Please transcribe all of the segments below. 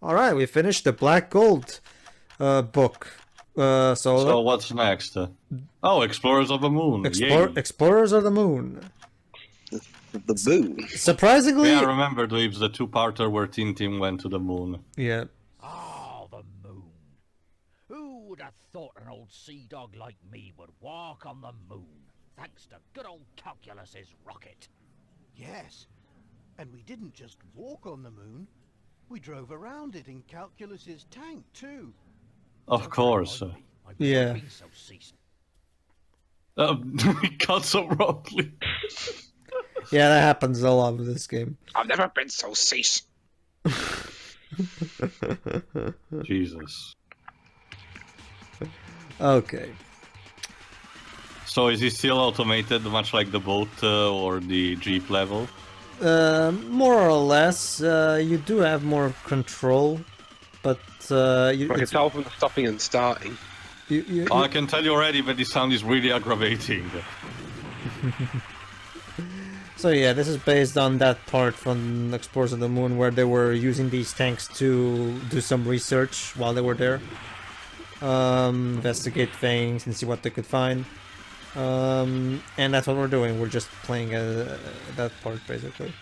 All right, we finished the Black Gold book. So what's next? Oh, Explorers of the Moon. Explorers of the Moon. The moon. Surprisingly, Yeah, I remember, Dweebs, the two-parter where Tintin went to the moon. Yeah. Ah, the moon. Who would have thought an old sea dog like me would walk on the moon, thanks to good old Calculus's rocket? Yes, and we didn't just walk on the moon. We drove around it in Calculus's tank, too. Of course. I've Yeah. never been so seasick. He cut so roughly. Yeah, that happens a lot with this game. I've never been so cease. Jesus. Okay. So is he still automated, much like the boat or the Jeep level? More or less. You do have more control, but I can tell from the stopping and starting. I can tell you already that the sound is really aggravating. So yeah, this is based on that part from Explorers of the Moon where they were using these tanks to do some research while they were there. Investigate things and see what they could find. And that's what we're doing. We're just playing that part, basically.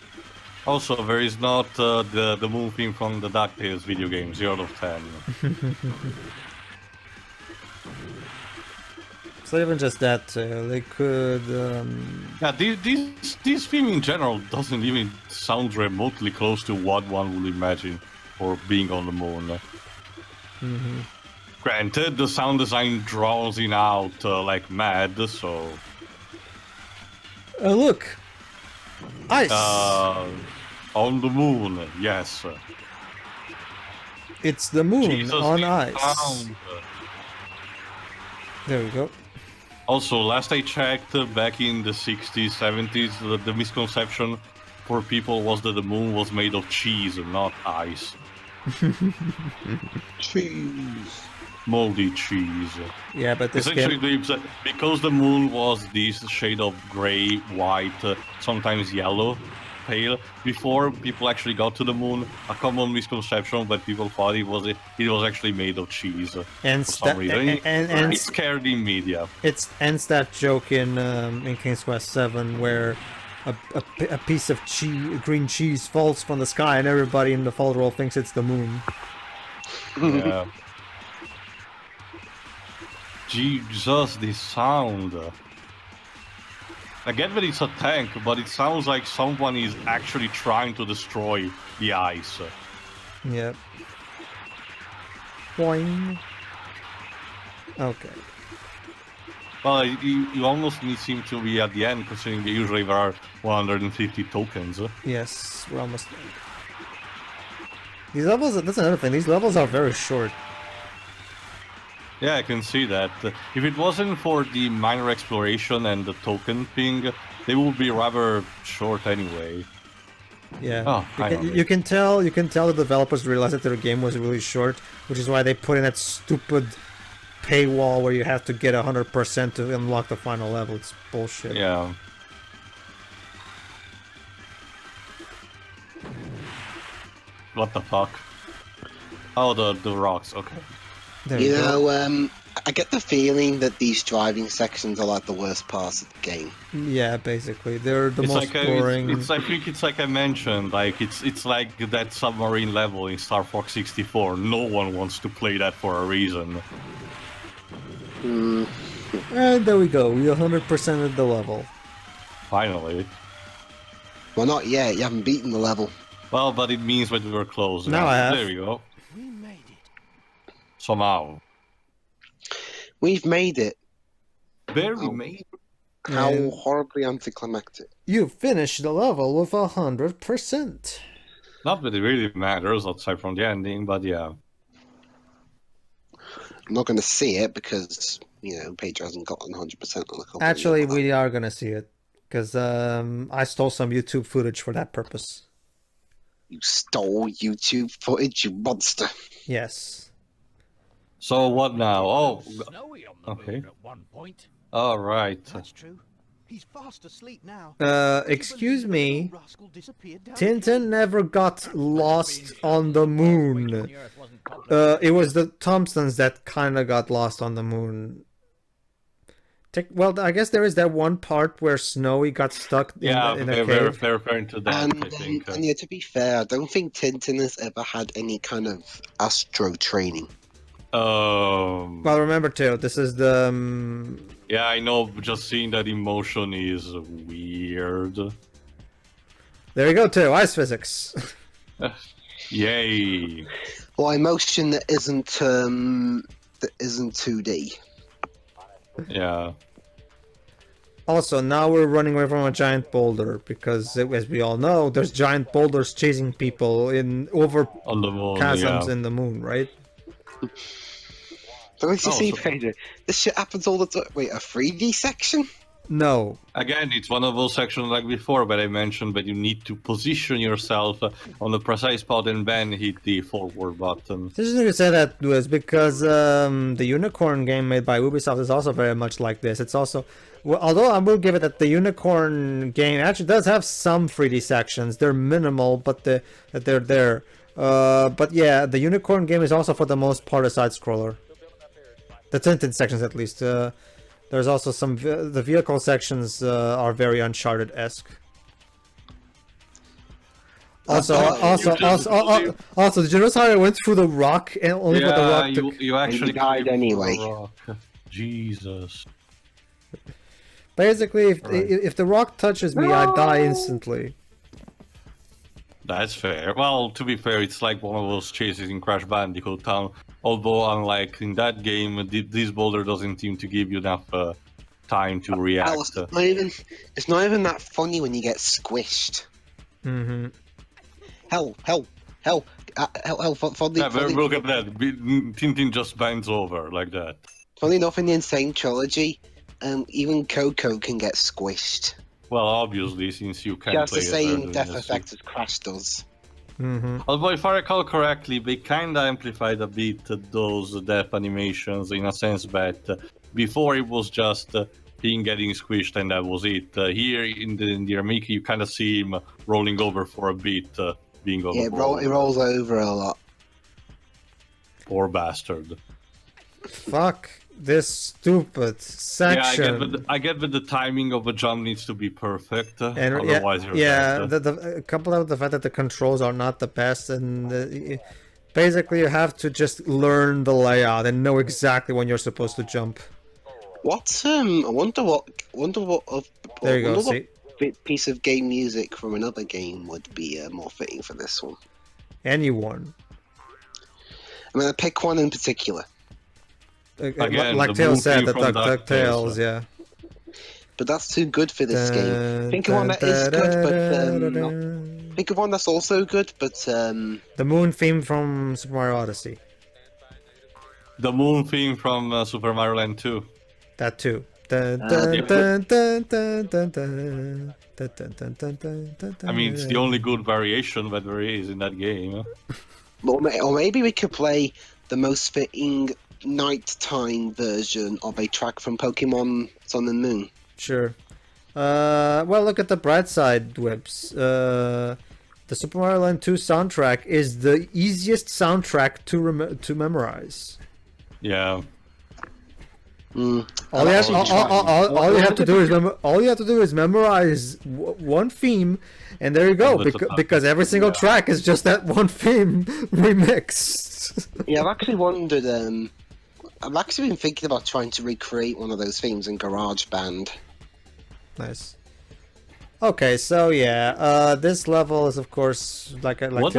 Also, there is not the moon theme from the DuckTales video game, 0 out of 10. So even just that, they could... Yeah, this theme in general doesn't even sound remotely close to what one would imagine for being on the moon. Granted, the sound design draws it out like mad, so... look! Ice! On the moon, yes. It's the moon Jesus, on the ice. sound. There we go. Also, last I checked, back in the 60s, 70s, the misconception for people was that the moon was made of cheese and not ice. Cheese. Moldy cheese. Yeah, but this Essentially, game... because the moon was this shade of gray, white, sometimes yellow, pale, before people actually got to the moon, a common misconception that people thought it was actually made of cheese And for some reason. and It scared the media. It's ends that joke in King's Quest 7 where a piece of green cheese falls from the sky and everybody in the fall roll thinks it's the moon. Yeah. Jesus, this sound. I get that it's a tank, but it sounds like someone is actually trying to destroy the ice. Yep. Boing. Okay. Well, you almost seem to be at the end, considering that usually there are 150 tokens. Yes, we're almost there. These levels, that's another thing, these levels are very short. Yeah, I can see that. If it wasn't for the minor exploration and the token thing, they would be rather short anyway. Yeah, Oh, you can tell the developers realized that their game was really short, which is why they put in that stupid paywall where you have to get 100% to unlock the final level. It's bullshit. Yeah. What the fuck? Oh, the rocks, okay. There You we go. know, I get the feeling that these driving sections are like the worst parts of the game. Yeah, basically, they're the It's most like boring. I think it's like I mentioned, like it's like that submarine level in Star Fox 64. No one wants to play that for a reason. And there we go. We 100%ed the level. Finally. Well, not yet. You haven't beaten the level. Well, but it means that we were close. Now I have. There we go. We made it. Somehow. We've made it. Barely Oh. made. How And- horribly anticlimactic. You finished the level with 100%. Not that it really matters outside from the ending, but yeah. I'm not going to see it because, you know, Pedro hasn't gotten 100% on the company. Actually, we are gonna see it. Because I stole some YouTube footage for that purpose. You stole YouTube footage, you monster. Yes. So what now? Oh, Snowy on the okay. moon at one point. all right. That's true. He's fast asleep now. Excuse me. The rascal disappeared down Tintin never got lost on the moon. It was the Thompsons that kind of got lost on the moon. Well, I guess there is that one part where Snowy got stuck in a cave. They're referring to that, I think. And yeah, to be fair, I don't think Tintin has ever had any kind of astro training. Well, remember too, this is the... Yeah, I know, just seeing that emotion is weird. There you go too, ice physics. Yay. Well, emotion that isn't 2D. Yeah. Also, now we're running away from a giant boulder, because as we all know, there's giant boulders chasing people over On the moon, chasms yeah. in the moon, right? Don't you see, Pedro? This shit happens all the time. Wait, a 3D section? No. Again, it's one of those sections like before, but I mentioned that you need to position yourself on the precise spot and then hit the forward button. This is to say that was because the Unicorn game made by Ubisoft is also very much like this. It's also, well, although I will give it that the Unicorn game actually does have some 3D sections. They're minimal, but they're there. But yeah, the Unicorn game is also for the most part a side scroller. The Tintin sections, at least. There's also some... the vehicle sections are very Uncharted-esque. Also, did you notice how I went through the rock and only for the rock to... you actually died anyway. Jesus. Basically, if the rock touches me, I die instantly. That's fair. Well, to be fair, it's like one of those chases in Crash Bandicoot Town. Although, unlike in that game, this boulder doesn't seem to give you enough time to react. It's not even that funny when you get squished. Mm-hmm. Hell, funny, Yeah, but look at that. Tintin just bends over like that. Funny enough, in the Insane Trilogy, even Coco can get squished. Well, obviously, since you can't She has play the same death effect as Crash does. Mm-hmm. Although, if I recall correctly, they kinda amplified a bit those death animations in a sense that before it was just him getting squished and that was it. Here in the remake, you kind of see him rolling over for a bit, being over. Yeah, it rolls over a lot. Poor bastard. Fuck this stupid section. Yeah, I get that the timing of a jump needs to be perfect. Otherwise, you're dead. Coupled with the fact that the controls are not the best, and basically you have to just learn the layout and know exactly when you're supposed to jump. What? I wonder what. There you go. What piece of game music from another game would be more fitting for this one? Anyone. I'm gonna pick one in particular. Again, like Tail said, the DuckTales, yeah. But that's too good for this game. Think of one that is good, but think of one that's also good, but the moon theme from Super Mario Odyssey. The moon theme from Super Mario Land 2. That too. I mean, it's the only good variation that there is in that game. Or maybe we could play the most fitting nighttime version of a track from Pokemon Sun and Moon. Sure. Well, look at the bright side, Whips. The Super Mario Land 2 soundtrack is the easiest soundtrack to memorize. Yeah. All you have to do is memorize one theme, and there you go. Because every single track is just that one theme remixed. Yeah, I've actually wondered. I've actually been thinking about trying to recreate one of those themes in GarageBand. Nice. Okay, so yeah, this level is of course like what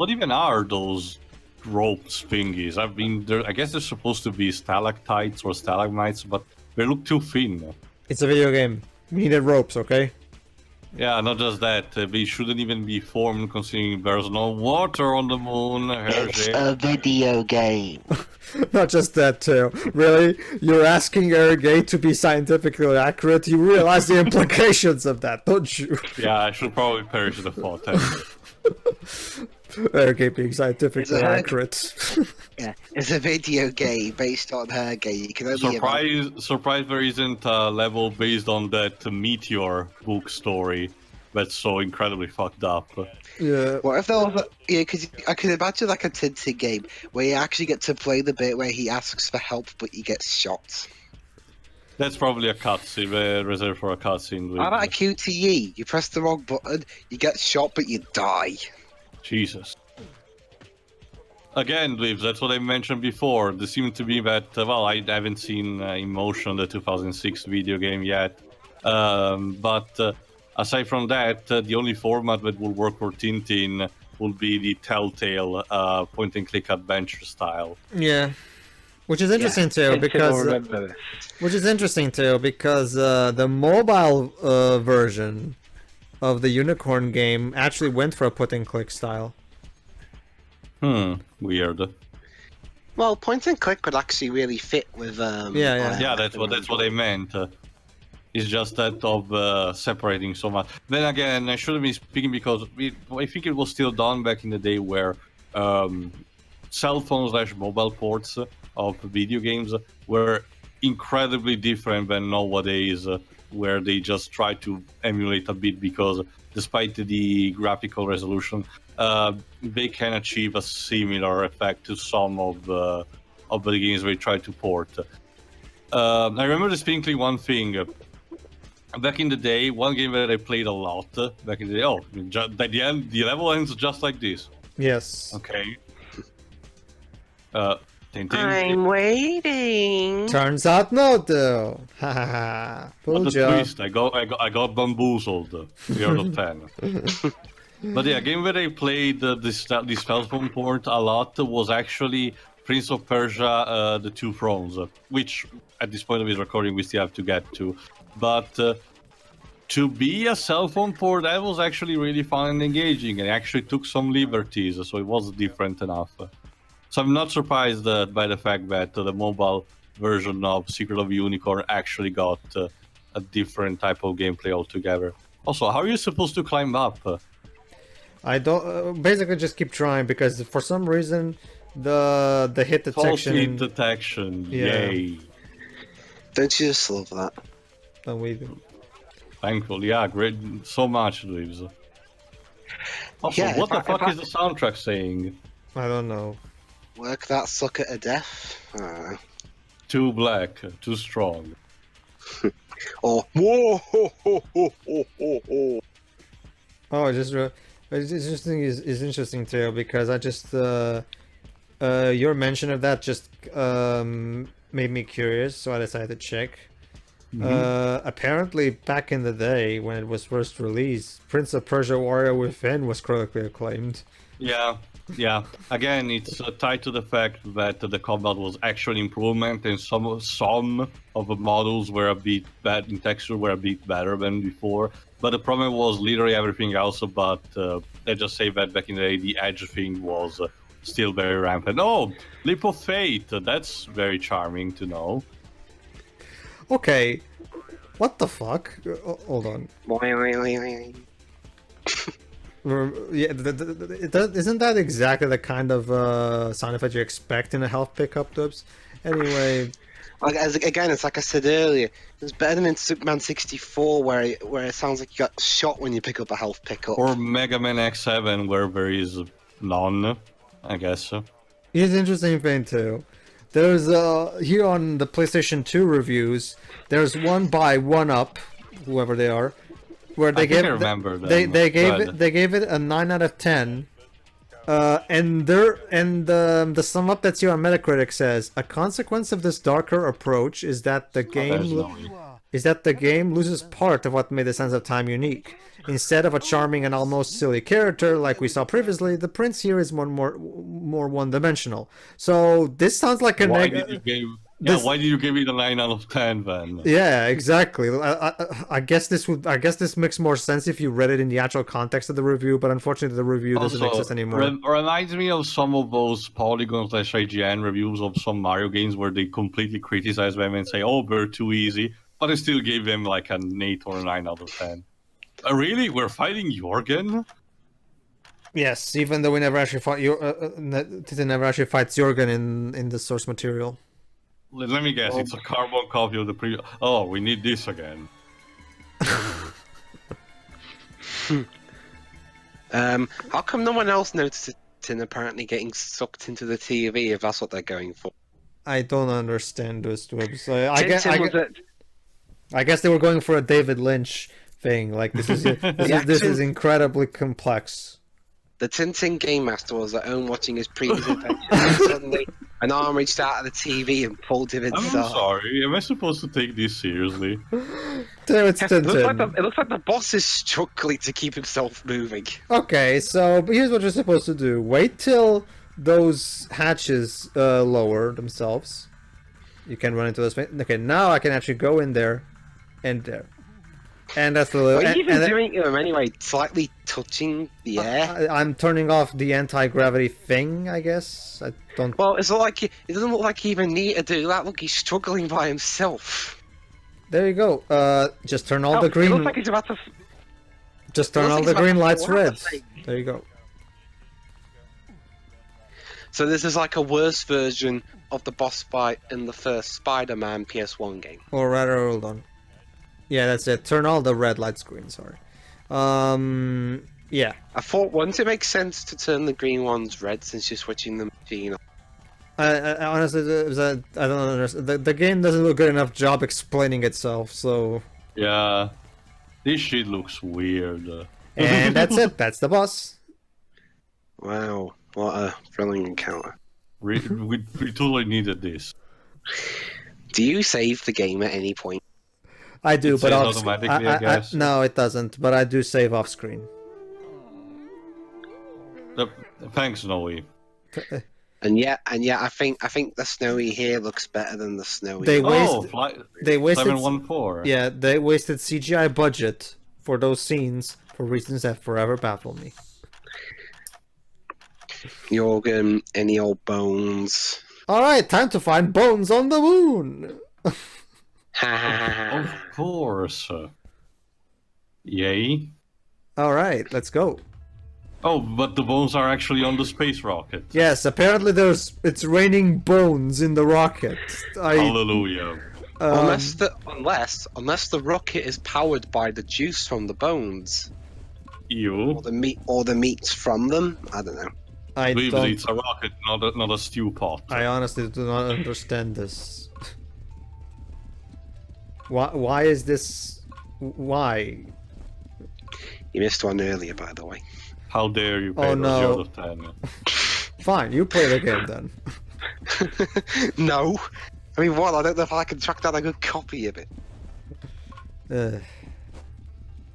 even are those ropes thingies? I mean, I guess they're supposed to be stalactites or stalagmites, but they look too thin. It's a video game. We needed ropes, okay? Yeah, not just that. They shouldn't even be formed considering there's no water on the moon. It's a video game. Not just that, too. Really? You're asking Ergay to be scientifically accurate? You realize the implications of that, don't you? Yeah, I should probably perish the thought. Okay, being scientifically It's a- accurate. Yeah, it's a video game based on her game. You can only Surprise! There isn't a level based on that Meteor book story that's so incredibly fucked up. Yeah. What if there was because I could imagine like a Tintin game where you actually get to play the bit where he asks for help but he gets shot. That's probably a cutscene reserved for a cutscene. How about a QTE? You press the wrong button, you get shot but you die. Jesus. Again, Lives, that's what I mentioned before. There seemed to be that, well, I haven't seen in motion the 2006 video game yet. But aside from that, the only format that will work for Tintin will be the Telltale point-and-click adventure style. Yeah. Which is interesting too, Tintin will because remember this. the mobile version of the Unicorn game actually went for a point-and-click style. Weird. Well, point and click would actually really fit with Yeah, that's what I meant. It's just that of separating so much. Then again, I shouldn't be speaking because I think it was still done back in the day where cell phone/mobile ports of video games were incredibly different than nowadays, where they just try to emulate a bit because despite the graphical resolution, they can achieve a similar effect to some of the games they try to port. I remember distinctly one thing. Back in the day, one game that I played a lot back in the day. At the end, the level ends just like this. Yes. Okay. Tintin. I'm waiting. Turns out no, though. Ha ha ha. What Fooled a ya. twist! I got bamboozled. 3 out of 10. But yeah, a game where I played this cell phone port a lot was actually Prince of Persia: The Two Thrones, which at this point of this recording we still have to get to. But to be a cell phone port, that was actually really fun and engaging, and I actually took some liberties, so it was different enough. So I'm not surprised by the fact that the mobile version of Secret of Unicorn actually got a different type of gameplay altogether. Also, how are you supposed to climb up? I don't basically just keep trying because for some reason the hit False detection. hit detection, Yeah. yay. Don't you just love that? Oh, we do. Thankfully, yeah, great, so much lives. Also, Yeah, what if the I- fuck if I- is the soundtrack saying? I don't know. Work that sucker to death? Too black, too strong. Or whoa ho ho ho ho ho ho. Oh, it's interesting. Is interesting too because I just your mention of that just made me curious, so I decided to check. Apparently, back in the day when it was first released, Prince of Persia: Warrior Within was critically acclaimed. Yeah. Again, it's tied to the fact that the combat was actually improvement, and some of the models were a bit bad in texture, were a bit better than before. But the problem was literally everything else. But let's just say that back in the day, the edge thing was still very rampant. Oh, Leap of Fate. That's very charming to know. Okay, what the fuck? Hold on. Yeah, isn't that exactly the kind of sound effect you expect in a health pickup, Dubs? Anyway, Again, it's like I said earlier. It's better than in Superman 64, where it sounds like you got shot when you pick up a health pickup. Or Mega Man X7, where there is none, I guess. here's an interesting thing too. There's here on the PlayStation 2 reviews, there's one by One Up, whoever they are, where they I gave remember them. they Go ahead. gave it a 9 out of 10. And the sum up that's here on Metacritic says a consequence of this darker approach is that the there's game no- loses part of what made the sense of time unique. Instead of a charming and almost silly character like we saw previously, the prince here is more one-dimensional. So this sounds like a Why did you give it a 9 out of 10 then? Yeah, exactly. I guess this makes more sense if you read it in the actual context of the review, but unfortunately the review doesn't exist anymore. Reminds me of some of those Polygon/IGN reviews of some Mario games where they completely criticize them and say, oh, they're too easy, but I still gave them like an 8 or a 9 out of 10. Really? We're fighting Jorgen? Yes, even though we never actually fought Tintin never actually fights Jorgen in the source material. Let me guess, it's a carbon copy of the previous. Oh, we need this again. How come no one else noticed Tintin apparently getting sucked into the TV if that's what they're going for? I don't understand those twips. I guess they were going for a David Lynch thing. Like this is incredibly complex. The Tintin Game Master was at home watching his previous adventure, and suddenly an arm reached out of the TV and pulled him I'm inside. sorry, am I supposed to take this seriously? It's Tintin. It looks like the boss is struggling to keep himself moving. Okay, so but here's what you're supposed to do. Wait till those hatches lower themselves. You can run into those. Okay, now I can actually go in there and there. And that's the little. What are you even doing anyway? Slightly touching the air? I'm turning off the anti-gravity thing, I guess. I don't. Well, it doesn't look like he even need to do that. Look, he's struggling by himself. There you go. Just turn all the green. It looks like he's about to. Just turn all the green lights red. There you go. So this is like a worse version of the boss fight in the first Spider-Man PS1 game. Or rather, hold on. Yeah, that's it. Turn all the red lights green. Sorry. Yeah. I thought once it makes sense to turn the green ones red since you're switching the machine. I honestly, I don't understand. The game doesn't do a good enough job explaining itself. So. Yeah, this shit looks weird. And that's it. That's the boss. Wow, what a thrilling encounter. We totally needed this. Do you save the game at any point? I do, It but saves off automatically, I guess. no, it doesn't. But I do save off screen. Thanks, Noe. And yeah, I think the snowy here looks better than the snowy. They They wasted 714. Yeah, they wasted CGI budget for those scenes for reasons that forever baffle me. Jorgen, any old bones? All right, time to find bones on the moon. Of course. Yay. All right, let's go. Oh, but the bones are actually on the space rocket. Yes, apparently it's raining bones in the rocket. Hallelujah. Unless the rocket is powered by the juice from the bones, You. or the meats from them. I don't know. It's a rocket, not a stew pot. I honestly do not understand this. Why is this? Why? You missed one earlier, by the way. How dare you, Pedro? Oh, no. 0 out of 10. Fine, you play the game then. No, I mean, what? I don't know if I can track down a good copy of it.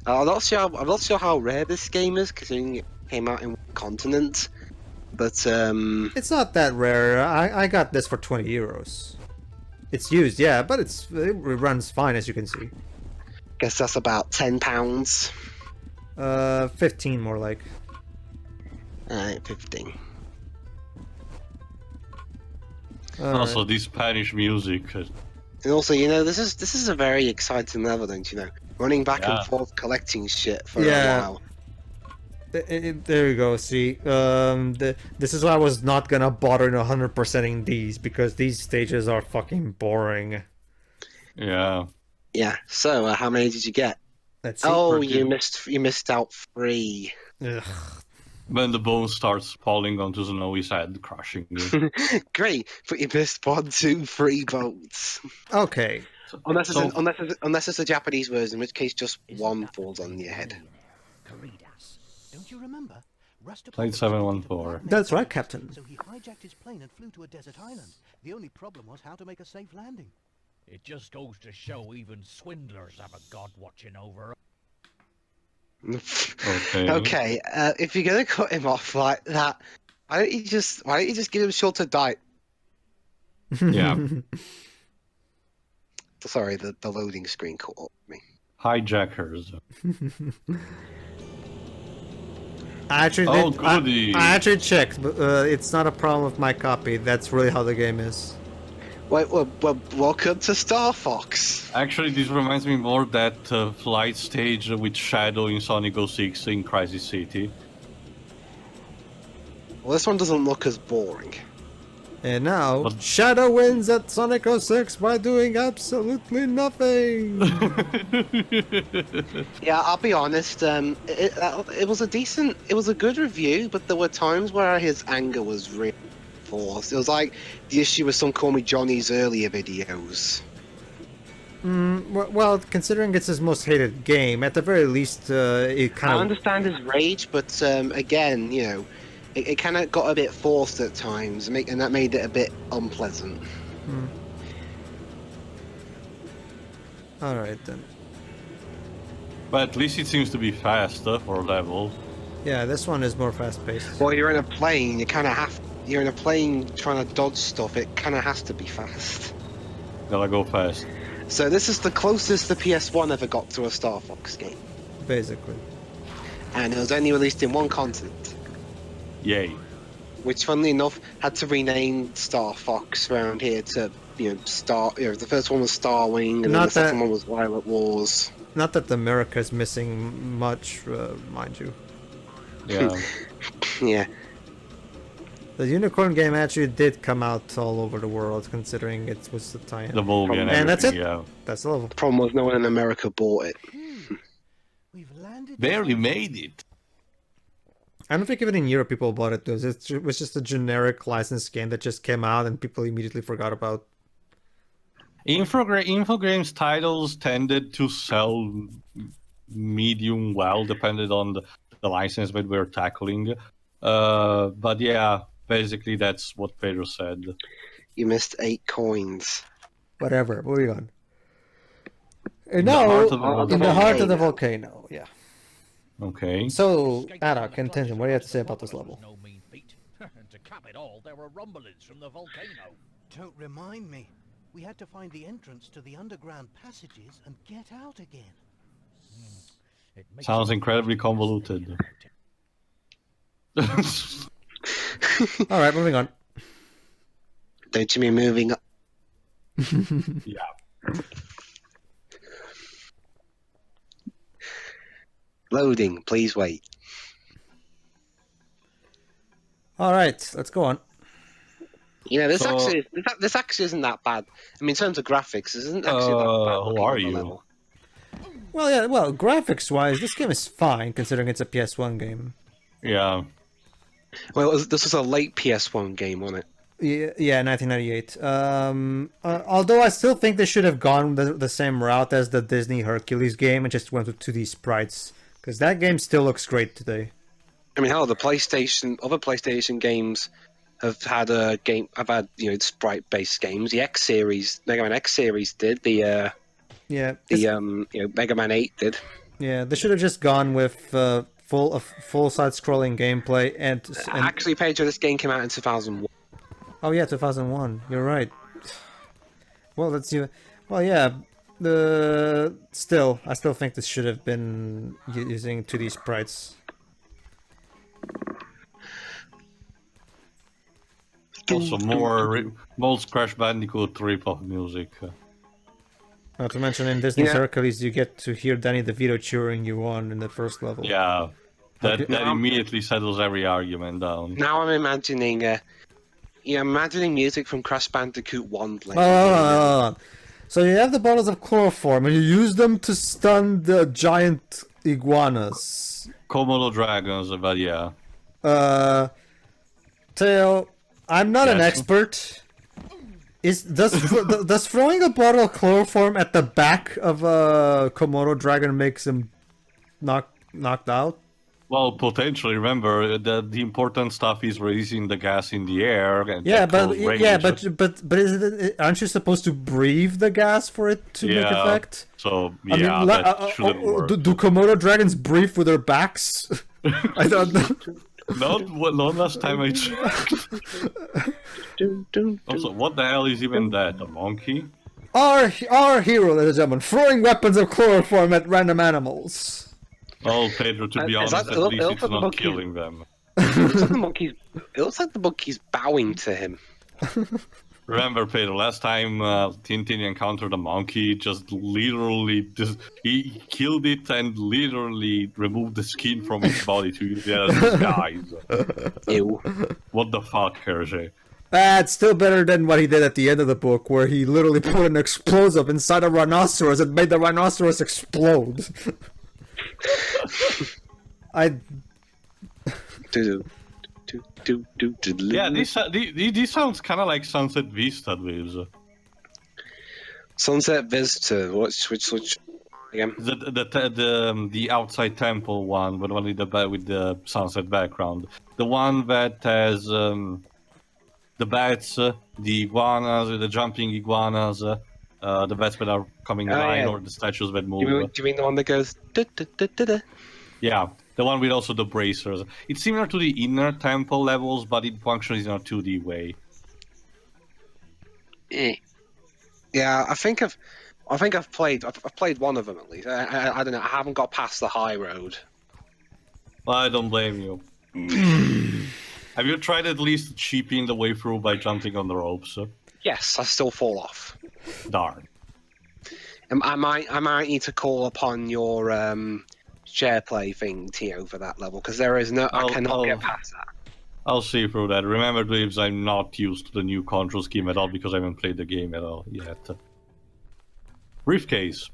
I'm not sure how rare this game is, considering it came out in one continent. But It's not that rare. I got this for 20 euros. It's used, yeah, but it runs fine, as you can see. guess that's about £10. 15 more like. Alright, 15. Also, this Spanish music. And also, you know, this is a very exciting level, don't you know? Running back and forth, collecting shit for a while. There you go. See, this is why I was not gonna bother in 100%ing these, because these stages are fucking boring. Yeah. Yeah. So, how many did you get? Let's see. Oh, you missed out 3. Ugh. When the bone starts falling onto Snowy's head, crushing you. Great, but you missed 1, 2, 3 votes. Okay. Unless it's a Japanese version, in which case just one falls on your head. Don't you remember? Flight 714. That's right, Captain. So he hijacked his plane and flew to a desert island. The only problem was how to make a safe landing. It just goes to show even swindlers have a god watching over 'em. Okay, if you're gonna cut him off like that, why don't you just give him shorter dike? Yeah. Sorry, the loading screen caught up with me. Hijackers. I actually Oh, did, goody. I actually checked, but it's not a problem with my copy. That's really how the game is. Wait, well, welcome to Star Fox. Actually, this reminds me more of that flight stage with Shadow in Sonic 06 in Crisis City. Well, this one doesn't look as boring. And now, But- Shadow wins at Sonic 06 by doing absolutely nothing. Yeah, I'll be honest. It was a good review, but there were times where his anger was really forced. It was like the issue with some Call Me Johnny's earlier videos. Well, considering it's his most hated game, at the very least, it I kind of... understand his rage, but again, you know, it kind of got a bit forced at times, and that made it a bit unpleasant. Alright then. But at least it seems to be faster for level. Yeah, this one is more fast-paced. Well, you're in a plane. You're in a plane trying to dodge stuff. It kind of has to be fast. Gotta go fast. So this is the closest the PS1 ever got to a Star Fox game, Basically. and it was only released in one continent, Yay. which, funnily enough, had to rename Star Fox around here to, the first one was Starwing, and then Not the second that- one was Violet Wars. Not that America's missing much, mind you. Yeah. Yeah. The Unicorn game actually did come out all over the world, considering it was the tie-in. The movie and And that's everything, it? yeah. That's the level. The problem was no one in America bought it. We've landed. Barely made it. I don't think even in Europe people bought it, though. It was just a generic licensed game that just came out and people immediately forgot about. Infogrames titles tended to sell medium well, depending on the license that we're tackling. But yeah, basically that's what Pedro said. You missed 8 coins. Whatever, moving on. And In the now, heart of the in the heart of the volcano. volcano, yeah. Okay. So, Ada, Tintin, what do you have to say about this level? No mean feat. And to cap it all, there were rumblings from the volcano. Don't remind me. We had to find the entrance to the underground passages and get out again. It makes Sounds me incredibly feel convoluted. Alright, moving on. Don't you mean moving up? Yeah. Loading, please wait. Alright, let's go on. You know, So- this actually isn't that bad. I mean, in terms of graphics, this isn't actually that bad. Who looking are on the you? level. Well, yeah, well, graphics-wise, this game is fine, considering it's a PS1 game. Yeah. Well, this was a late PS1 game, wasn't it? Yeah, 1998. Although I still think they should have gone the same route as the Disney Hercules game and just went with 2D sprites, because that game still looks great today. I mean, hell, other PlayStation games have had sprite-based games. The X series, Mega Man X series did. The Yeah, Mega Man 8 did. yeah, they should have just gone with full side-scrolling gameplay and Actually, Pedro, this game came out in 2001. oh yeah, 2001. You're right. Well, let's see. Well, yeah. I still think this should have been using 2D sprites. Also, most Crash Bandicoot rip-off music. Not to mention, in Disney's Yeah. Hercules, you get to hear Danny DeVito cheering you on in the first level. Yeah. That Okay. immediately settles every argument down. Now I'm imagining, imagining music from Crash Bandicoot 1 playing. Oh. So you have the bottles of chloroform, and you use them to stun the giant iguanas. Komodo dragons, but yeah. Tail, I'm not an Yes. expert. Does throwing a bottle of chloroform at the back of a Komodo dragon makes him knocked out? Well, potentially. Remember that the important stuff is releasing the gas in the air. And Yeah, at close range. but aren't you supposed to breathe the gas for it to make Yeah. effect? So I yeah, mean, that shouldn't work. do Komodo dragons breathe with their backs? I don't know. Not last time I checked. Also, what the hell is even that? A monkey? Our hero, ladies and gentlemen, throwing weapons of chloroform at random animals. Oh, Pedro, to be Is honest, that- at least it it's looks like the not monkey- killing them. It looks like the monkey's bowing to him. Remember, Pedro, last time Tintin encountered a monkey, he killed it and literally removed the skin from its body to use it as disguise. Ew. What the fuck, Hergé? It's still better than what he did at the end of the book, where he literally put an explosive inside a rhinoceros and made the rhinoceros explode. Yeah, this sounds kind of like Sunset Vista waves. Sunset Visitor. Which again? The outside temple one, but the one with the sunset background. The one that has the bats, the iguanas, the jumping iguanas, the bats that are coming in line, or the statues that move. Do you mean the one that goes? Yeah, the one with also the bracers. It's similar to the inner temple levels, but it functions in a 2D way. Yeah, I think I've played one of them at least. I don't know. I haven't got past the high road. Well, I don't blame you. Have you tried at least cheaping the way through by jumping on the ropes? Yes, I still fall off. Darn. I might need to call upon your share play thing, Tio, for that level, because I cannot get past that. I'll see through that. Remember, Dweebs, I'm not used to the new control scheme at all because I haven't played the game at all yet. Briefcase.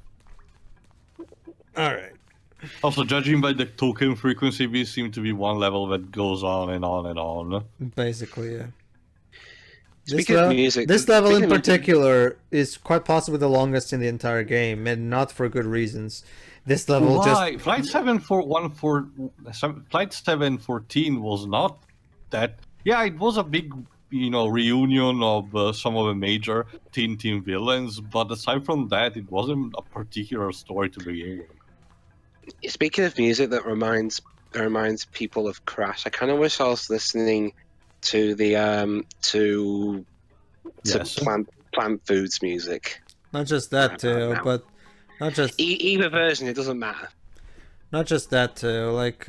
Alright. Also, judging by the token frequency, we seem to be one level that goes on and on and on. Basically, yeah. Speaking of music, this level in particular is quite possibly the longest in the entire game, and not for good reasons. This level just... Flight 714 was not that... Yeah, it was a big, reunion of some of the major Tintin villains, but aside from that, it wasn't a particular story to begin with. Speaking of music that reminds people of Crash, I kind of wish I was listening to the Plant Foods music. Not just that, too, but not just... Either version, it doesn't matter. Not just that, too, like...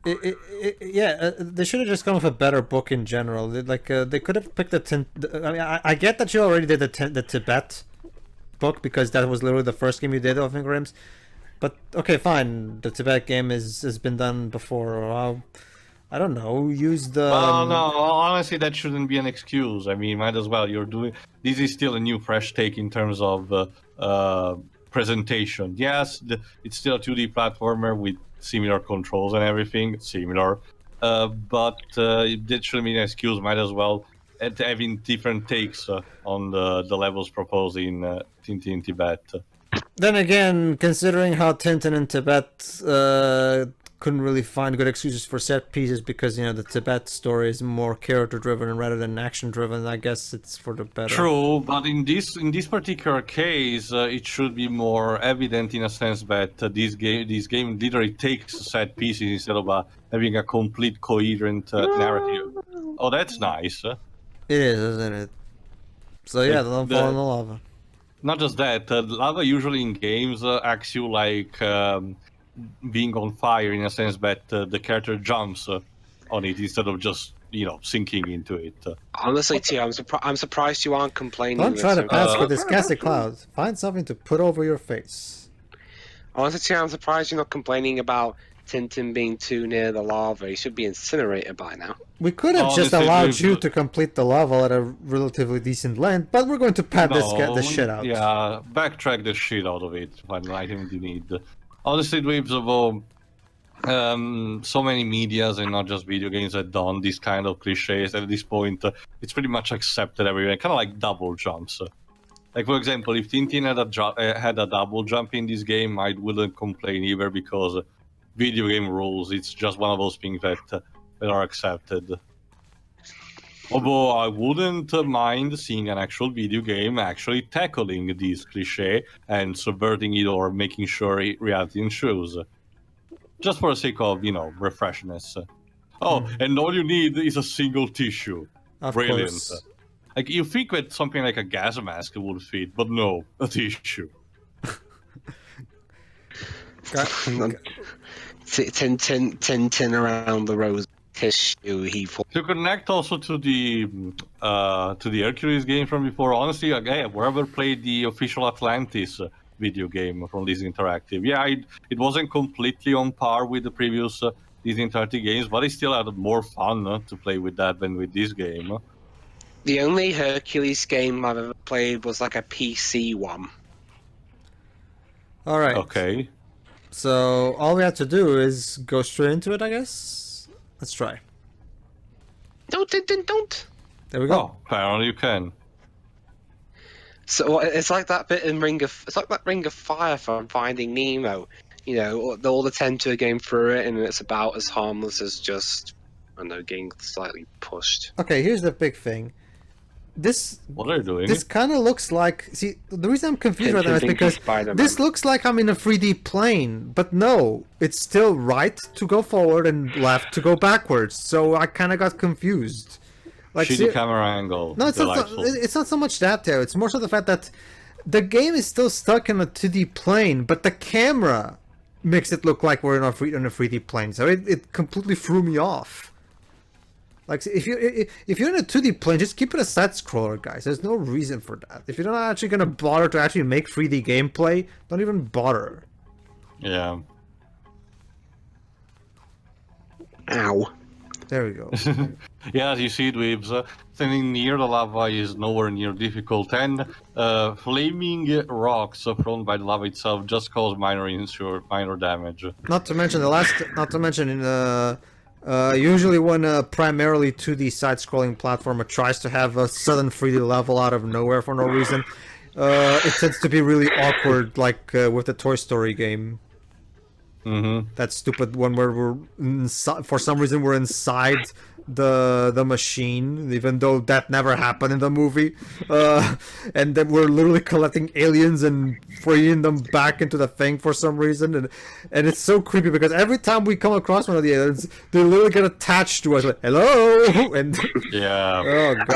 they should have just gone with a better book in general. They could have picked I get that you already did the Tibet book, because that was literally the first game you did of Ingrams. But okay, fine. The Tibet game has been done before. I don't know. Use the. Well, no. Honestly, that shouldn't be an excuse. I mean, might as well. This is still a new, fresh take in terms of presentation. Yes, it's still a 2D platformer with similar controls and everything. But that shouldn't be an excuse. Might as well having different takes on the levels proposed in Tintin Tibet. Then again, considering how Tintin and Tibet couldn't really find good excuses for set pieces, because the Tibet story is more character driven rather than action driven, I guess it's for the better. True, but in this particular case, it should be more evident in a sense that this game literally takes set pieces instead of having a complete coherent narrative. Oh, that's nice. It is, isn't it? So yeah, don't fall in the lava. Not just that, lava usually in games acts you like being on fire, in a sense that the character jumps on it instead of just, sinking into it. Honestly, Tio, I'm surprised you aren't complaining. Don't try to pass with this gassy cloud. Find something to put over your face. Honestly, Tio, I'm surprised you're not complaining about Tintin being too near the lava. He should be incinerated by now. We could have just allowed you to complete the level at a relatively decent length, but we're going to pad the shit out. Yeah, backtrack the shit out of it. What item do you need? Honestly, Dweebs, of so many medias and not just video games have done these kind of cliches. At this point, it's pretty much accepted everywhere. Kind of like double jumps. Like, for example, if Tintin had a double jump in this game, I wouldn't complain either, because video game rules. It's just one of those things that are accepted. Although I wouldn't mind seeing an actual video game actually tackling this cliche and subverting it, or making sure reality ensues. Just for the sake of, refreshness. And all you need is a single tissue. Brilliant. Course. Like, you think that something like a gas mask would fit, but no, a tissue. Tintin around the rose. his shoe, he thought, To connect also to the Hercules game from before, honestly, again, wherever played the official Atlantis video game from Disney Interactive, yeah, it wasn't completely on par with the previous Disney Interactive games, but I still had more fun to play with that than with this game. the only Hercules game I've ever played was like a PC one. All right. Okay. So all we have to do is go straight into it, I guess. Let's try. Don't. There we go. Oh, apparently you can. So it's like that bit in it's like that Ring of Fire from Finding Nemo. You know, all the Tentu are going through it, and it's about as harmless as just, I don't know, getting slightly pushed. Okay, here's the big thing. This What are you doing? this kind of looks like. See, the reason I'm confused right now is Tintin because Spider-Man. this looks like I'm in a 3D plane, but no, it's still right to go forward and left to go backwards. So I kind of got confused. Like, Shitty camera angle. no, it's not. Delightful. It's not so much that though. It's more so the fact that the game is still stuck in a 2D plane, but the camera makes it look like we're in a 3D plane. So it completely threw me off. Like, if you're in a 2D plane, just keep it a side scroller, guys. There's no reason for that. If you're not actually gonna bother to actually make 3D gameplay, don't even bother. Yeah. Ow. There we go. Yeah, as you see, Dweebs, standing near the lava is nowhere near difficult, and flaming rocks thrown by the lava itself just cause minor damage. Not to mention usually when a primarily 2D side-scrolling platformer tries to have a sudden 3D level out of nowhere for no reason, it tends to be really awkward, like with the Toy Story game. Mm-hmm. That stupid one where we're for some reason we're inside the machine, even though that never happened in the movie, and then we're literally collecting aliens and freeing them back into the thing for some reason, and it's so creepy because every time we come across one of the aliens, they literally get attached to us, like hello, and Yeah. oh god,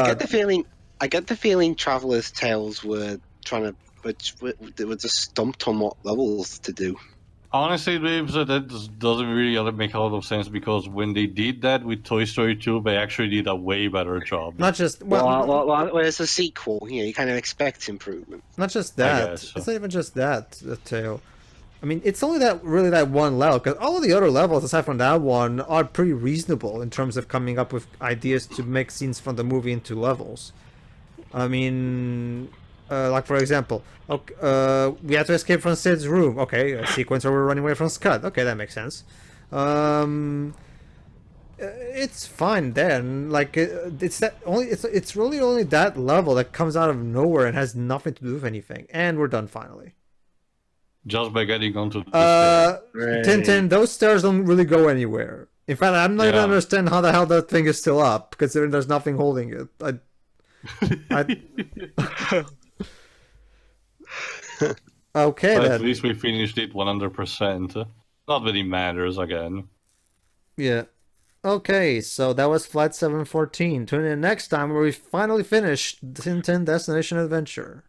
I get the feeling Traveler's Tales were trying to, they were just stumped on what levels to do. Honestly, Dweebs, that doesn't really make a lot of sense because when they did that with Toy Story 2, they actually did a way better job. not just Well, it's a sequel. You know, you kind of expect improvement. Not just that. guess so. It's not even just that, the tale. I mean, it's only that one level, because all of the other levels, aside from that one, are pretty reasonable in terms of coming up with ideas to make scenes from the movie into levels. I mean, like for example, we have to escape from Sid's room. Okay, a sequence where we're running away from Scud. Okay, that makes sense. It's fine then. Like it's really only that level that comes out of nowhere and has nothing to do with anything. And we're done finally. Just by getting onto the Tintin, those stairs don't really go anywhere. In fact, I'm not even understand how the hell that thing is still up, considering there's nothing holding it. Okay, But then. at least we finished it 100%. Not that it matters again. Yeah. Okay, so that was Flight 714. Tune in next time where we finally finish Tintin Destination Adventure.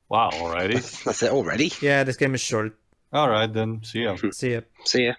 Wow, already? That's it already. Yeah, this game is short. Alright then, see ya. See ya. See ya.